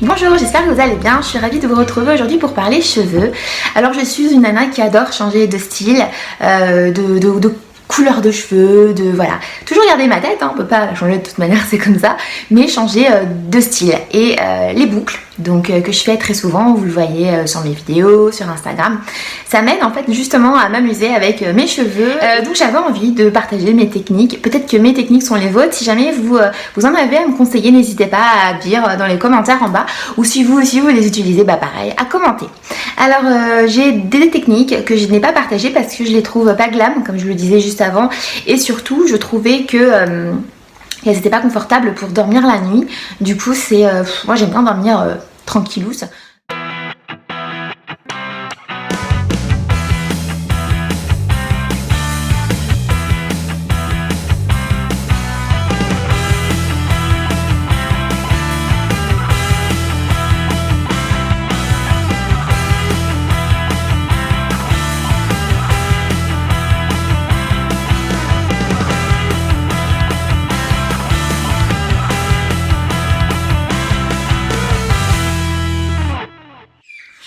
Bonjour, j'espère que vous allez bien. Je suis ravie de vous retrouver aujourd'hui pour parler cheveux. Alors je suis une nana qui adore changer de style, de couleur de cheveux, voilà. Toujours garder ma tête, hein, on peut pas changer de toute manière, c'est comme ça, mais changer de style. Et les boucles, donc que je fais très souvent, vous le voyez sur mes vidéos, sur Instagram, ça m'aide en fait justement à m'amuser avec mes cheveux. Donc j'avais envie de partager mes techniques. Peut-être que mes techniques sont les vôtres. Si jamais vous en avez à me conseiller, n'hésitez pas à dire dans les commentaires en bas. Ou si vous aussi vous les utilisez, bah pareil, à commenter. Alors j'ai des techniques que je n'ai pas partagées parce que je les trouve pas glam, comme je le disais juste avant. Et surtout, je trouvais que elles n'étaient pas confortables pour dormir la nuit. Du coup, moi j'aime bien dormir tranquillou.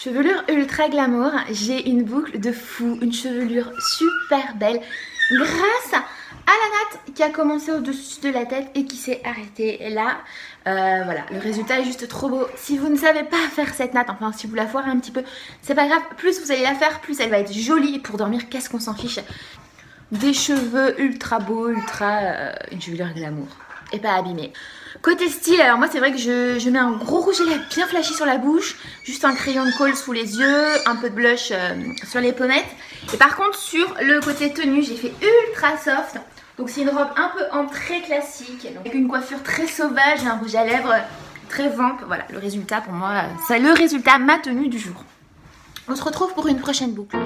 Chevelure ultra glamour, j'ai une boucle de fou, une chevelure super belle grâce à la natte qui a commencé au-dessus de la tête et qui s'est arrêtée là. Voilà, le résultat est juste trop beau. Si vous ne savez pas faire cette natte, enfin si vous la foirez un petit peu, c'est pas grave, plus vous allez la faire, plus elle va être jolie. Pour dormir, qu'est-ce qu'on s'en fiche? Des cheveux ultra beaux, une chevelure glamour et pas abîmée. Côté style, alors moi c'est vrai que je mets un gros rouge à lèvres bien flashy sur la bouche, juste un crayon de colle sous les yeux, un peu de blush sur les pommettes. Et par contre sur le côté tenue, j'ai fait ultra soft. Donc c'est une robe un peu en très classique, donc avec une coiffure très sauvage et un rouge à lèvres très vamp. Voilà, le résultat pour moi, c'est le résultat ma tenue du jour. On se retrouve pour une prochaine boucle.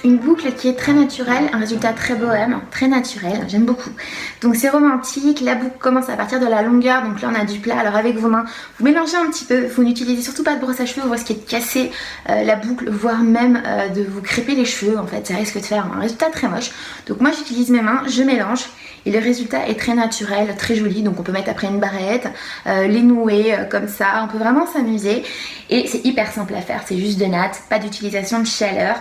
Une boucle qui est très naturelle, un résultat très bohème, très naturel, j'aime beaucoup. Donc c'est romantique, la boucle commence à partir de la longueur, donc là on a du plat. Alors avec vos mains, vous mélangez un petit peu, vous n'utilisez surtout pas de brosse à cheveux, vous risquez de casser la boucle, voire même de vous crêper les cheveux en fait, ça risque de faire un résultat très moche. Donc moi j'utilise mes mains, je mélange et le résultat est très naturel, très joli. Donc on peut mettre après une barrette, les nouer comme ça, on peut vraiment s'amuser. Et c'est hyper simple à faire, c'est juste de natte, pas d'utilisation de chaleur.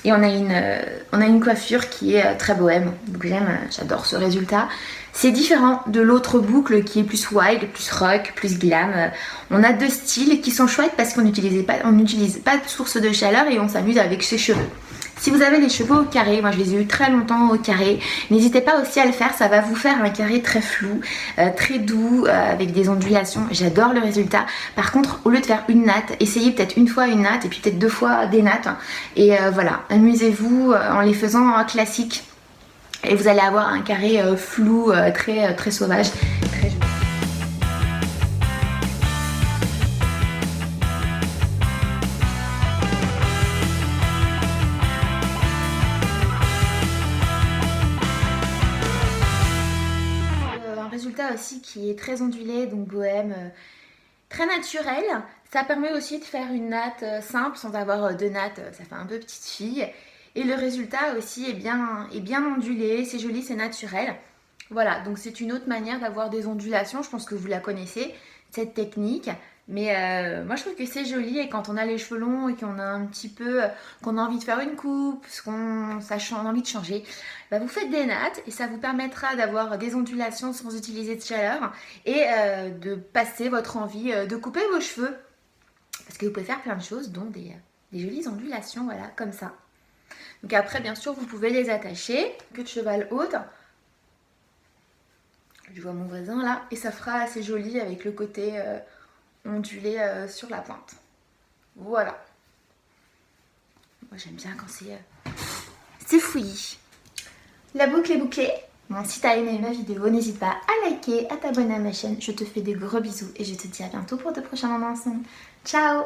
Et on a une coiffure qui est très bohème, donc j'adore ce résultat. C'est différent de l'autre boucle qui est plus wild, plus rock, plus glam. On a deux styles qui sont chouettes parce qu'on n'utilise pas de source de chaleur et on s'amuse avec ses cheveux. Si vous avez les cheveux au carré, moi je les ai eu très longtemps au carré, n'hésitez pas aussi à le faire, ça va vous faire un carré très flou, très doux, avec des ondulations, j'adore le résultat. Par contre, au lieu de faire une natte, essayez peut-être une fois une natte et puis peut-être deux fois des nattes. Et voilà, amusez-vous en les faisant classiques et vous allez avoir un carré flou, très sauvage, très joli. Résultat aussi qui est très ondulé, donc bohème, très naturel. Ça permet aussi de faire une natte simple sans avoir de natte, ça fait un peu petite fille. Et le résultat aussi est bien ondulé, c'est joli, c'est naturel. Voilà, donc c'est une autre manière d'avoir des ondulations, je pense que vous la connaissez, cette technique. Mais moi je trouve que c'est joli et quand on a les cheveux longs et qu'on a un petit peu, qu'on a envie de faire une coupe, on a envie de changer, bah vous faites des nattes et ça vous permettra d'avoir des ondulations sans utiliser de chaleur et de passer votre envie de couper vos cheveux. Parce que vous pouvez faire plein de choses, dont des jolies ondulations, voilà, comme ça. Donc après, bien sûr, vous pouvez les attacher, queue de cheval haute. Je vois mon voisin là, et ça fera assez joli avec le côté ondulé sur la pointe. Voilà. Moi j'aime bien quand c'est fouillis. La boucle est bouclée. Bon, si t'as aimé ma vidéo, n'hésite pas à liker, à t'abonner à ma chaîne. Je te fais des gros bisous et je te dis à bientôt pour de prochains moments ensemble. Ciao!